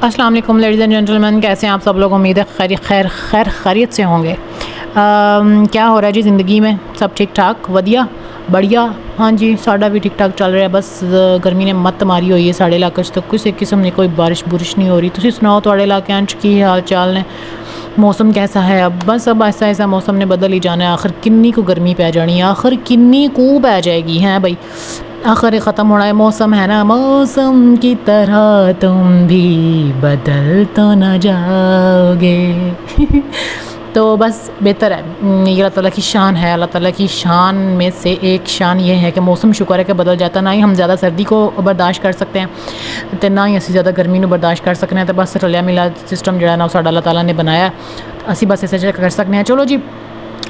السلام علیکم ladies and gentleman, کیسے ہیں آپ سب لوگ؟ امید ہے خیریت سے ہوں گے۔ کیا ہو رہا ہے جی زندگی میں؟ سب ٹھیک ٹھاک ودیا بڑھیا؟ ہاں جی، ساڈا بھی ٹھیک ٹھاک چل رہا ہے، بس گرمی نے مت ماری ہوئی ہے ساڑے علاقے تو کسی قسم کی کوئی بارش نہیں ہو رہی۔ تسی سناؤ تھوڑے علاقے کی حال چال نے؟ موسم کیسا ہے؟ اب ایسا ایسا موسم نے بدل ہی جانا ہے۔ آخر کنی کو گرمی پی جانی ہے، آخر کنی کو پی جائے گی ہیں بھائی، آخر ختم ہونا ہے۔ موسم ہے نا، موسم کی طرح تم بھی بدل تو نہ جاؤ گے تو بس بہتر ہے، یہ اللہ تعالیٰ کی شان ہے۔ اللہ تعالیٰ کی شان میں سے ایک شان یہ ہے کہ موسم شکر ہے کہ بدل جاتا ہے۔ نہ ہی ہم زیادہ سردی کو برداشت کر سکتے ہیں تو نہ ہی اسی زیادہ گرمی کو برداشت کر سکتے ہیں، تو بس رلیا ملا سسٹم جو ہے نا وہ ساڈا اللہ تعالیٰ نے بنایا ہے، اسی بس اسے کر سکتے ہیں۔ چلو جی،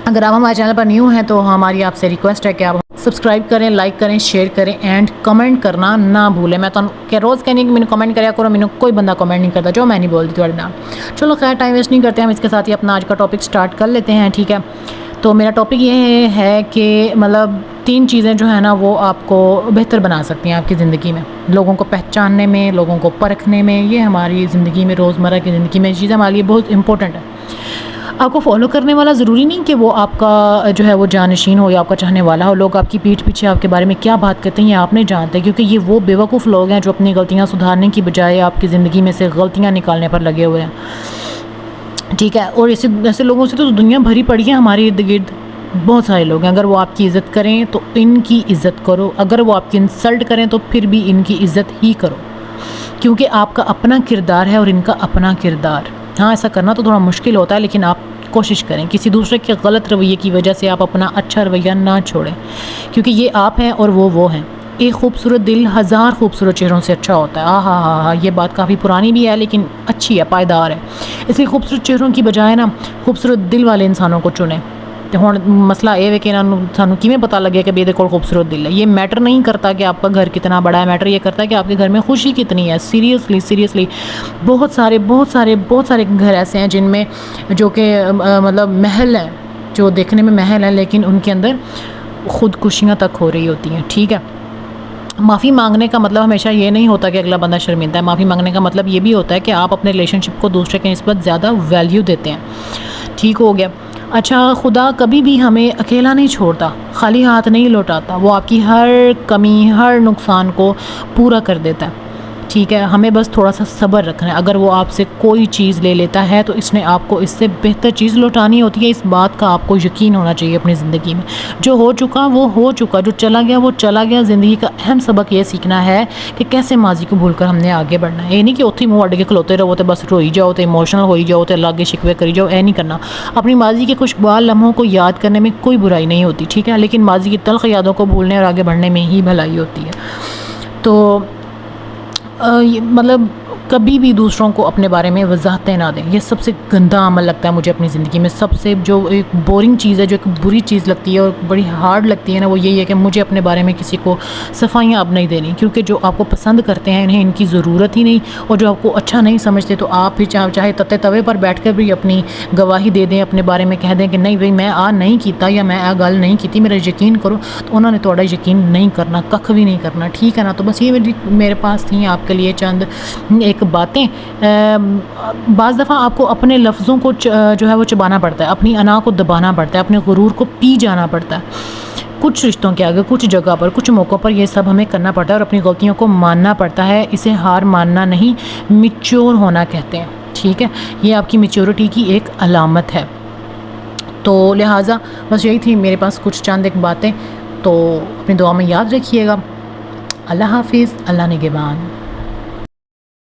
اگر آپ ہمارے چینل پر نیو ہیں تو ہماری آپ سے ریکویسٹ ہے کہ آپ سبسکرائب کریں، لائک کریں، شیئر کریں اینڈ کمنٹ کرنا نہ بھولیں۔ میں تو روز کہنی کہ میں نے کمنٹ کریا کرو، میں نے کوئی بندہ کمنٹ نہیں کرتا جو میں نہیں بولتی تھوڑے نام۔ چلو خیر، ٹائم ویسٹ نہیں کرتے ہم، اس کے ساتھ ہی اپنا آج کا ٹاپک سٹارٹ کر لیتے ہیں، ٹھیک ہے؟ تو میرا ٹاپک یہ ہے کہ مطلب 3 چیزیں جو ہیں نا وہ آپ کو بہتر بنا سکتی ہیں آپ کی زندگی میں، لوگوں کو پہچاننے میں، لوگوں کو پرکھنے میں۔ یہ ہماری زندگی میں، روزمرہ کی زندگی میں چیزیں ہمارے لیے بہت امپورٹنٹ ہے۔ آپ کو فالو کرنے والا ضروری نہیں کہ وہ آپ کا جو ہے وہ جانشین ہو یا آپ کا چاہنے والا ہو۔ لوگ آپ کی پیٹھ پیچھے آپ کے بارے میں کیا بات کرتے ہیں یہ آپ نہیں جانتے، کیونکہ یہ وہ بیوقوف لوگ ہیں جو اپنی غلطیاں سدھارنے کی بجائے آپ کی زندگی میں سے غلطیاں نکالنے پر لگے ہوئے ہیں، ٹھیک ہے؟ اور ایسے لوگوں سے تو دنیا بھری پڑی ہے ہمارے ارد گرد، بہت سارے لوگ ہیں۔ اگر وہ آپ کی عزت کریں تو ان کی عزت کرو، اگر وہ آپ کی انسلٹ کریں تو پھر بھی ان کی عزت ہی کرو، کیونکہ آپ کا اپنا کردار ہے اور ان کا اپنا کردار۔ ہاں، ایسا کرنا تو تھوڑا مشکل ہوتا ہے، لیکن آپ کوشش کریں کسی دوسرے کے غلط رویے کی وجہ سے آپ اپنا اچھا رویہ نہ چھوڑیں، کیونکہ یہ آپ ہیں اور وہ ہیں۔ ایک خوبصورت دل 1000 خوبصورت چہروں سے اچھا ہوتا ہے۔ ہاں، یہ بات کافی پرانی بھی ہے لیکن اچھی ہے، پائیدار ہے۔ اس لیے خوبصورت چہروں کی بجائے نا خوبصورت دل والے انسانوں کو چنیں۔ ہوں مسئلہ یہ ہے کہ سانوں کیویں پتہ لگے کہ یہ کول خوبصورت دل ہے؟ یہ میٹر نہیں کرتا کہ آپ کا گھر کتنا بڑا ہے، میٹر یہ کرتا ہے کہ آپ کے گھر میں خوشی کتنی ہے۔ سیریسلی بہت سارے گھر ایسے ہیں جن میں جو کہ مطلب محل ہیں، جو دیکھنے میں محل ہیں لیکن ان کے اندر خودکشیاں تک ہو رہی ہوتی ہیں، ٹھیک ہے؟ معافی مانگنے کا مطلب ہمیشہ یہ نہیں ہوتا کہ اگلا بندہ شرمندہ ہے۔ معافی مانگنے کا مطلب یہ بھی ہوتا ہے کہ آپ اپنے ریلیشن شپ کو دوسرے کے نسبت زیادہ ویلیو دیتے ہیں، ٹھیک ہو گیا؟ اچھا، خدا کبھی بھی ہمیں اکیلا نہیں چھوڑتا، خالی ہاتھ نہیں لوٹاتا، وہ آپ کی ہر کمی، ہر نقصان کو پورا کر دیتا ہے، ٹھیک ہے؟ ہمیں بس تھوڑا سا صبر رکھنا ہے۔ اگر وہ آپ سے کوئی چیز لے لیتا ہے تو اس نے آپ کو اس سے بہتر چیز لوٹانی ہوتی ہے، اس بات کا آپ کو یقین ہونا چاہیے اپنی زندگی میں۔ جو ہو چکا وہ ہو چکا، جو چلا گیا وہ چلا گیا۔ زندگی کا اہم سبق یہ سیکھنا ہے کہ کیسے ماضی کو بھول کر ہم نے آگے بڑھنا ہے۔ یہ نہیں کہ اتھی منہ اڈ کے کھلوتے رہو تو بس روئی جاؤ تو ایموشنل ہوئی جاؤ تو لاگے شکوے کری جاؤ، نہیں کرنا۔ اپنی ماضی کے خوشگوار لمحوں کو یاد کرنے میں کوئی برائی نہیں ہوتی، ٹھیک ہے؟ لیکن ماضی کی تلخ یادوں کو بھولنے اور آگے بڑھنے میں ہی بھلائی ہوتی ہے۔ تو مطلب کبھی بھی دوسروں کو اپنے بارے میں وضاحتیں نہ دیں، یہ سب سے گندا عمل لگتا ہے مجھے اپنی زندگی میں۔ سب سے جو ایک بورنگ چیز ہے، جو ایک بری چیز لگتی ہے اور بڑی ہارڈ لگتی ہے نا، وہ یہی ہے کہ مجھے اپنے بارے میں کسی کو صفائیاں اب نہیں دینی، کیونکہ جو آپ کو پسند کرتے ہیں انہیں ان کی ضرورت ہی نہیں، اور جو آپ کو اچھا نہیں سمجھتے تو آپ پھر چاہے تتے توے پر بیٹھ کر بھی اپنی گواہی دے دیں، اپنے بارے میں کہہ دیں کہ نہیں بھائی میں نہیں کیتا یا میں گل نہیں کیتی، میرا یقین کرو، تو انہوں نے تھوڑا یقین نہیں کرنا، کخ بھی نہیں کرنا، ٹھیک ہے نا؟ تو بس یہ میرے پاس تھیں آپ کے لیے چند ایک باتیں۔ بعض دفعہ آپ کو اپنے لفظوں کو جو ہے وہ چبانا پڑتا ہے، اپنی انا کو دبانا پڑتا ہے، اپنے غرور کو پی جانا پڑتا ہے، کچھ رشتوں کے آگے، کچھ جگہ پر، کچھ موقعوں پر یہ سب ہمیں کرنا پڑتا ہے اور اپنی غلطیوں کو ماننا پڑتا ہے۔ اسے ہار ماننا نہیں، میچور ہونا کہتے ہیں، ٹھیک ہے؟ یہ آپ کی میچورٹی کی ایک علامت ہے۔ تو لہٰذا بس یہی تھی میرے پاس کچھ چند ایک باتیں، تو اپنی دعا میں یاد رکھیے گا۔ اللہ حافظ، اللہ نگہبان۔